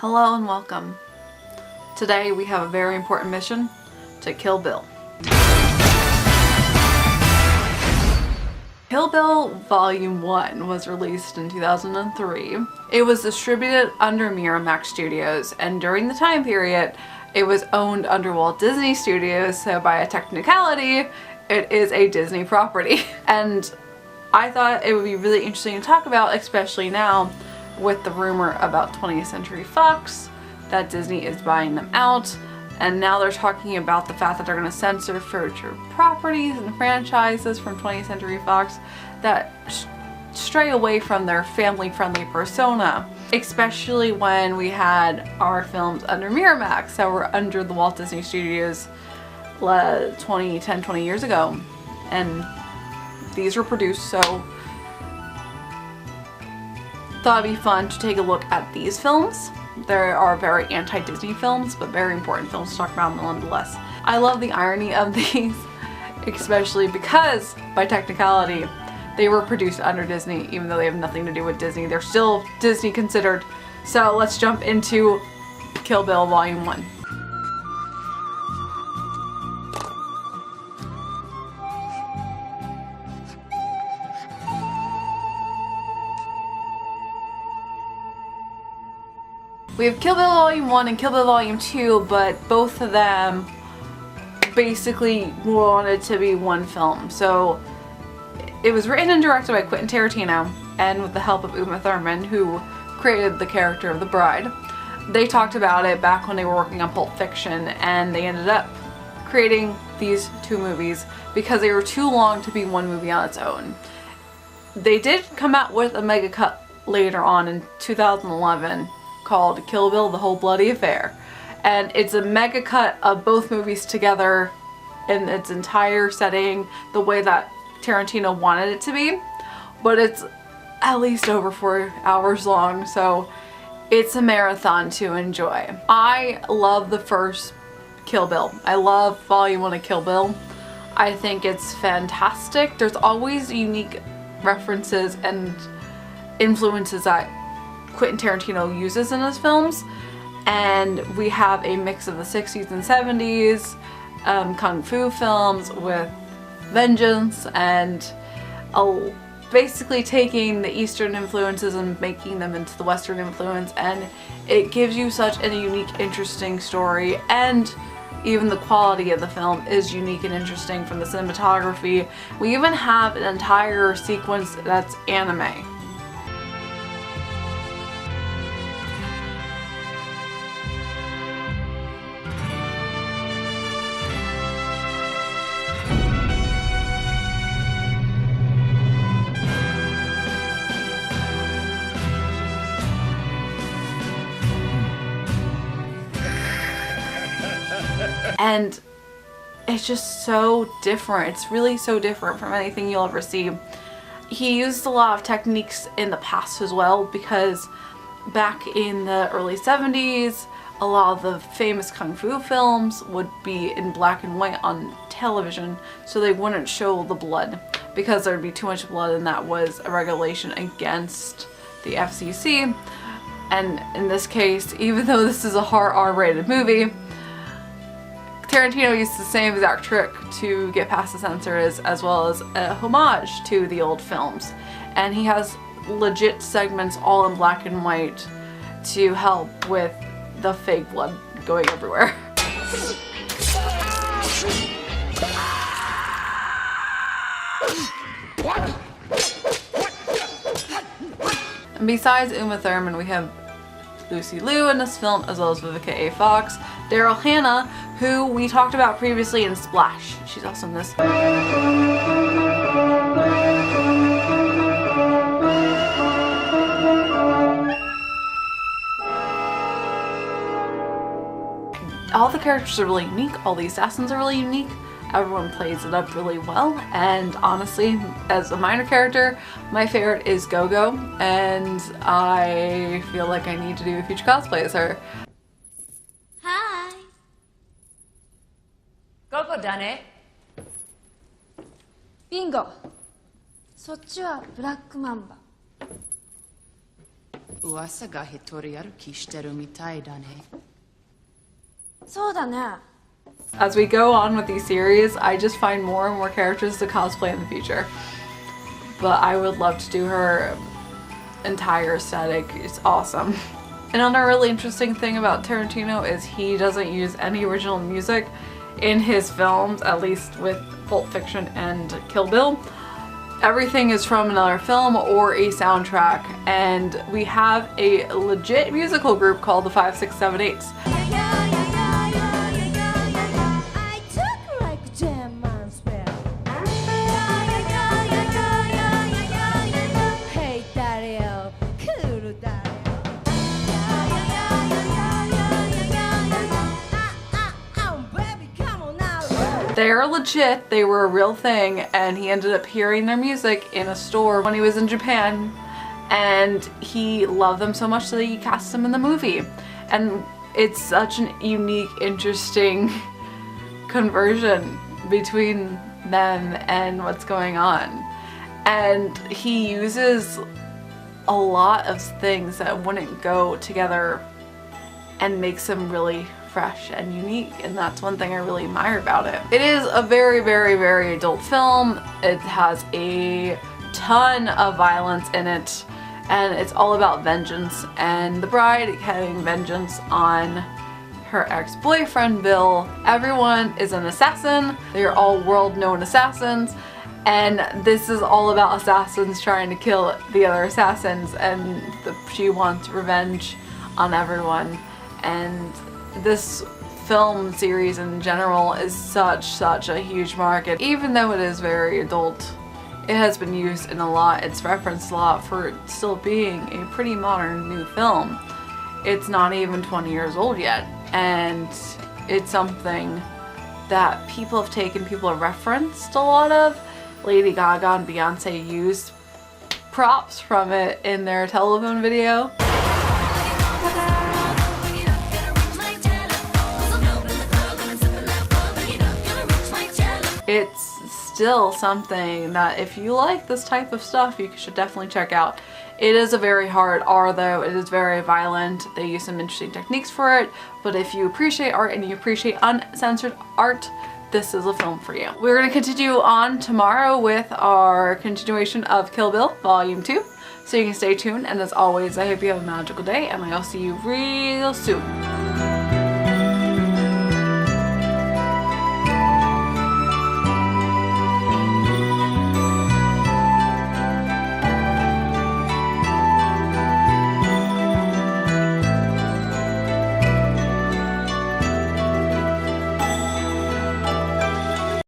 Hello and welcome. Today we have a very important mission to Kill Bill. Kill Bill Vol.1 was released in 2003. It was distributed under Miramax Studios, and during the time period it was owned under Walt Disney Studios, so by a technicality it is a Disney property. And I thought it would be really interesting to talk about, especially now with the rumor about 20th Century Fox, that Disney is buying them out, and now they're talking about the fact that they're going to censor future properties and franchises from 20th Century Fox that stray away from their family-friendly persona, especially when we had our films under Miramax that were under the Walt Disney Studios 20 years ago, and these were produced, so thought it'd be fun to take a look at these films. There are very anti-Disney films, but very important films to talk about nonetheless. I love the irony of these, especially because, by technicality, they were produced under Disney, even though they have nothing to do with Disney. They're still Disney considered. So let's jump into Kill Bill Vol.1. We have Kill Bill Vol.1 and Kill Bill Vol.2, but both of them basically wanted to be one film. So it was written and directed by Quentin Tarantino, and with the help of Uma Thurman, who created the character of the bride. They talked about it back when they were working on Pulp Fiction, and they ended up creating these two movies because they were too long to be one movie on its own. They did come out with a mega cut later on in 2011 called Kill Bill: The Whole Bloody Affair, and it's a mega cut of both movies together in its entire setting, the way that Tarantino wanted it to be, but it's at least over 4 hours long, so it's a marathon to enjoy. I love the first Kill Bill. I love Vol.1 of Kill Bill. I think it's fantastic. There's always unique references and influences that Quentin Tarantino uses in his films, and we have a mix of the 60s and 70s kung fu films with vengeance, and basically taking the Eastern influences and making them into the Western influence, and it gives you such a unique, interesting story, and even the quality of the film is unique and interesting from the cinematography. We even have an entire sequence that's anime. And it's just so different. It's really so different from anything you'll ever see. He used a lot of techniques in the past as well, because back in the early 70s, a lot of the famous kung fu films would be in black and white on television, so they wouldn't show the blood because there'd be too much blood, and that was a regulation against the FCC. And in this case, even though this is a hard R-rated movie, Tarantino used the same exact trick to get past the censors, as well as a homage to the old films. And he has legit segments all in black and white to help with the fake blood going everywhere. And besides Uma Thurman, we have Lucy Liu in this film, as well as Vivica A. Fox, Daryl Hannah, who we talked about previously in Splash. She's also in this. All the characters are really unique, all the assassins are really unique, everyone plays it up really well, and honestly, as a minor character, my favorite is Go-Go, and I feel like I need to do a future cosplay as her. Hi. Go-Go done it. Bingo. そっちはブラックマンバ。噂が一人歩きしてるみたいだね。そうだね。 As we go on with these series, I just find more and more characters to cosplay in the future. But I would love to do her entire aesthetic. It's awesome. Another really interesting thing about Tarantino is he doesn't use any original music in his films, at least with Pulp Fiction and Kill Bill. Everything is from another film or a soundtrack, and we have a legit musical group called the 5, 6, 7, 8s. They're legit, they were a real thing, and he ended up hearing their music in a store when he was in Japan, and he loved them so much that he cast them in the movie. And it's such an unique, interesting conversion between them and what's going on. And he uses a lot of things that wouldn't go together and makes them really fresh and unique, and that's one thing I really admire about it. It is a very, very, very adult film. It has a ton of violence in it, and it's all about vengeance and the bride having vengeance on her ex-boyfriend Bill. Everyone is an assassin. They're all world-known assassins, and this is all about assassins trying to kill the other assassins, and she wants revenge on everyone. And this film series in general is such a huge market. Even though it is very adult, it has been used in a lot, it's referenced a lot for still being a pretty modern new film. It's not even 20 years old yet, and it's something that people have taken, people have referenced a lot of. Lady Gaga and Beyonce used props from it in their telephone video. It's still something that if you like this type of stuff, you should definitely check out. It is a very hard R though, it is very violent. They use some interesting techniques for it, but if you appreciate art and you appreciate uncensored art, this is a film for you. We're going to continue on tomorrow with our continuation of Kill Bill Volume 2, so you can stay tuned, and as always, I hope you have a magical day, and I'll see you real soon.